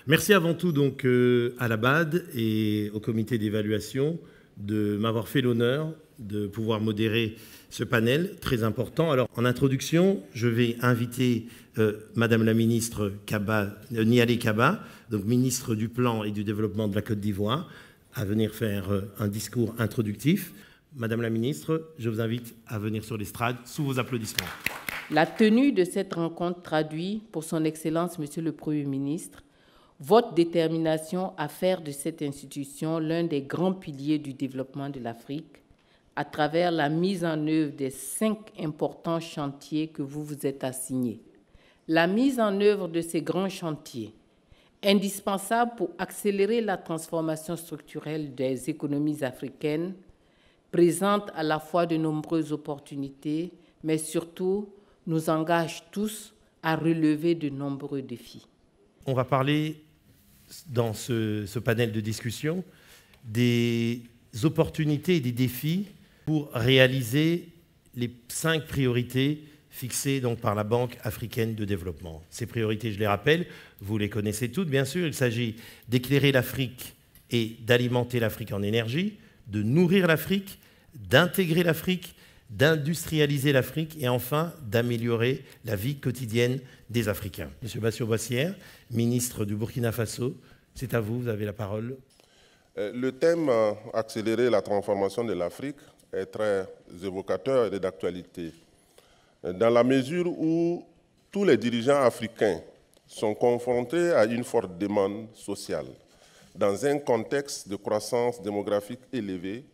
Merci avant tout donc à la BAD et au comité d'évaluation de m'avoir fait l'honneur de pouvoir modérer ce panel très important. Alors, en introduction, je vais inviter Madame la ministre Nialé Kaba, donc ministre du Plan et du Développement de la Côte d'Ivoire, à venir faire un discours introductif. Madame la ministre, je vous invite à venir sur l'estrade sous vos applaudissements. La tenue de cette rencontre traduit, pour son Excellence, Monsieur le Premier ministre, votre détermination à faire de cette institution l'un des grands piliers du développement de l'Afrique à travers la mise en œuvre des 5 importants chantiers que vous vous êtes assignés. La mise en œuvre de ces grands chantiers, indispensables pour accélérer la transformation structurelle des économies africaines, présente à la fois de nombreuses opportunités, mais surtout nous engage tous à relever de nombreux défis. On va parler dans ce panel de discussion des opportunités et des défis pour réaliser les 5 priorités fixées donc par la Banque africaine de développement. Ces priorités, je les rappelle, vous les connaissez toutes, bien sûr. Il s'agit d'éclairer l'Afrique et d'alimenter l'Afrique en énergie, de nourrir l'Afrique, d'intégrer l'Afrique, d'industrialiser l'Afrique et enfin d'améliorer la vie quotidienne des Africains. Monsieur Bassirou Boissière, ministre du Burkina Faso, c'est à vous, vous avez la parole. Le thème « Accélérer la transformation de l'Afrique » est très évocateur et d'actualité, dans la mesure où tous les dirigeants africains sont confrontés à une forte demande sociale, dans un contexte de croissance démographique élevée,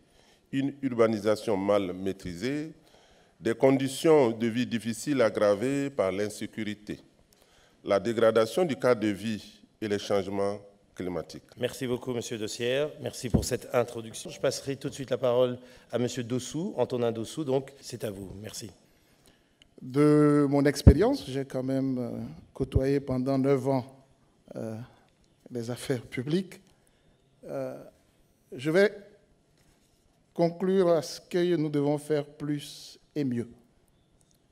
une urbanisation mal maîtrisée, des conditions de vie difficiles aggravées par l'insécurité, la dégradation du cadre de vie et les changements climatiques. Merci beaucoup, Monsieur Dossière. Merci pour cette introduction. Je passerai tout de suite la parole à Monsieur Dossou, Antonin Dossou. Donc, c'est à vous. Merci. De mon expérience, j'ai quand même côtoyé pendant 9 ans les affaires publiques. Je vais conclure à ce que nous devons faire plus et mieux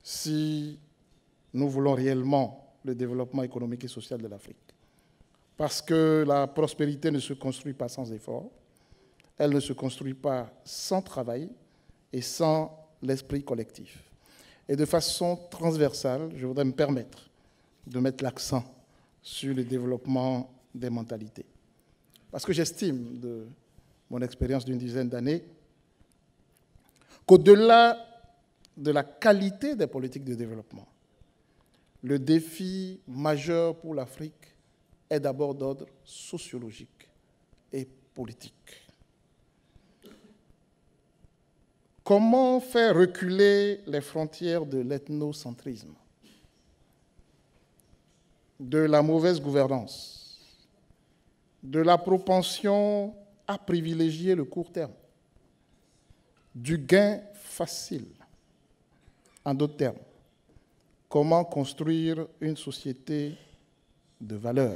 si nous voulons réellement le développement économique et social de l'Afrique. Parce que la prospérité ne se construit pas sans effort, elle ne se construit pas sans travail et sans l'esprit collectif. Et de façon transversale, je voudrais me permettre de mettre l'accent sur le développement des mentalités. Parce que j'estime, de mon expérience d'une dizaine d'années, qu'au-delà de la qualité des politiques de développement, le défi majeur pour l'Afrique est d'abord d'ordre sociologique et politique. Comment faire reculer les frontières de l'ethnocentrisme, de la mauvaise gouvernance, de la propension à privilégier le court terme, du gain facile? En d'autres termes, comment construire une société de valeur?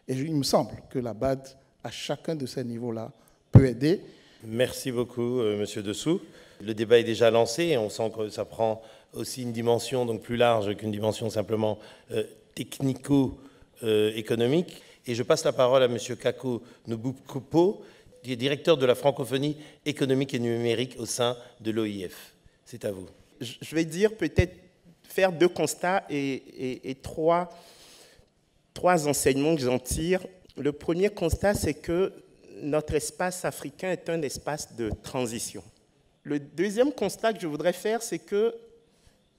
Et il me semble que la BAD, à chacun de ces niveaux-là, peut aider. Merci beaucoup, Monsieur Dossou. Le débat est déjà lancé et on sent que ça prend aussi une dimension donc plus large qu'une dimension simplement technico-économique. Et je passe la parole à Monsieur Kako Nubukpo, qui est directeur de la francophonie économique et numérique au sein de l'OIF. C'est à vous. Je vais dire peut-être faire 2 constats et trois enseignements que j'en tire. Le premier constat, c'est que notre espace africain est un espace de transition. Le deuxième constat que je voudrais faire, c'est que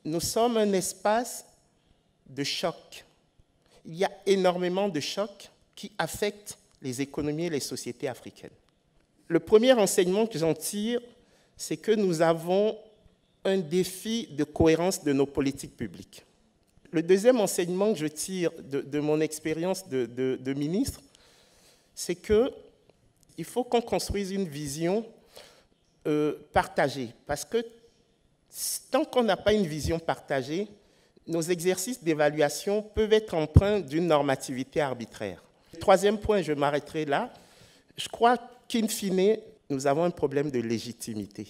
nous sommes un espace de choc. Il y a énormément de chocs qui affectent les économies et les sociétés africaines. Le premier enseignement que j'en tire, c'est que nous avons un défi de cohérence de nos politiques publiques. Le deuxième enseignement que je tire de mon expérience de ministre, c'est qu'il faut qu'on construise une vision partagée. Parce que tant qu'on n'a pas une vision partagée, nos exercices d'évaluation peuvent être empreints d'une normativité arbitraire. Troisième point, je m'arrêterai là. Je crois qu'in fine, nous avons un problème de légitimité.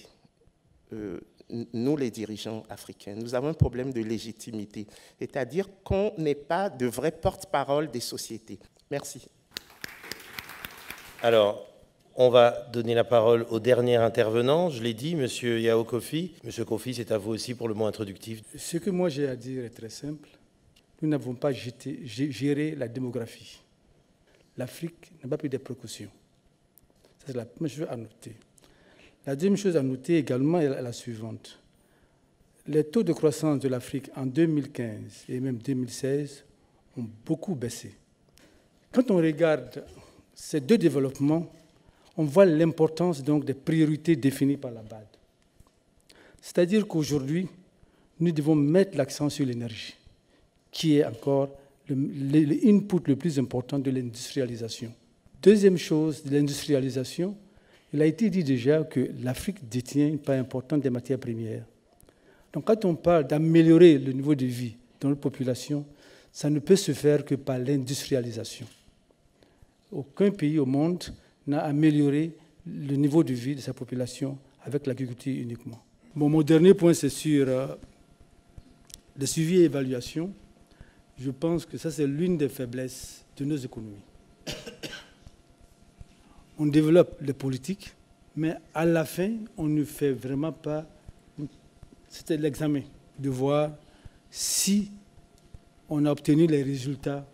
Nous, les dirigeants africains, nous avons un problème de légitimité. C'est-à-dire qu'on n'est pas de vrais porte-parole des sociétés. Merci. Alors, on va donner la parole au dernier intervenant. Je l'ai dit, Monsieur Yao Kofi. Monsieur Kofi, c'est à vous aussi pour le mot introductif. Ce que moi j'ai à dire est très simple. Nous n'avons pas géré la démographie. L'Afrique n'a pas pris des précautions. Ça, c'est la première chose à noter. La deuxième chose à noter également est la suivante. Les taux de croissance de l'Afrique en 2015 et même 2016 ont beaucoup baissé. Quand on regarde ces deux développements, on voit l'importance donc des priorités définies par la BAD. C'est-à-dire qu'aujourd'hui, nous devons mettre l'accent sur l'énergie, qui est encore l'input le plus important de l'industrialisation. Deuxième chose de l'industrialisation, il a été dit déjà que l'Afrique détient une part importante des matières premières. Donc quand on parle d'améliorer le niveau de vie dans notre population, ça ne peut se faire que par l'industrialisation. Aucun pays au monde n'a amélioré le niveau de vie de sa population avec l'agriculture uniquement. Bon, mon dernier point, c'est sur le suivi et évaluation. Je pense que ça, c'est l'une des faiblesses de nos économies. On développe les politiques, mais à la fin, on ne fait vraiment pas... C'était l'examen, de voir si on a obtenu les résultats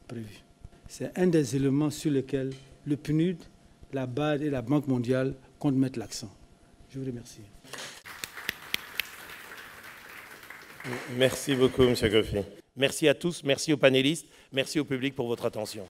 prévus. C'est un des éléments sur lesquels le PNUD, la BAD et la Banque mondiale comptent mettre l'accent. Je vous remercie. Merci beaucoup, M. Kofi. Merci à tous, merci aux panélistes, merci au public pour votre attention.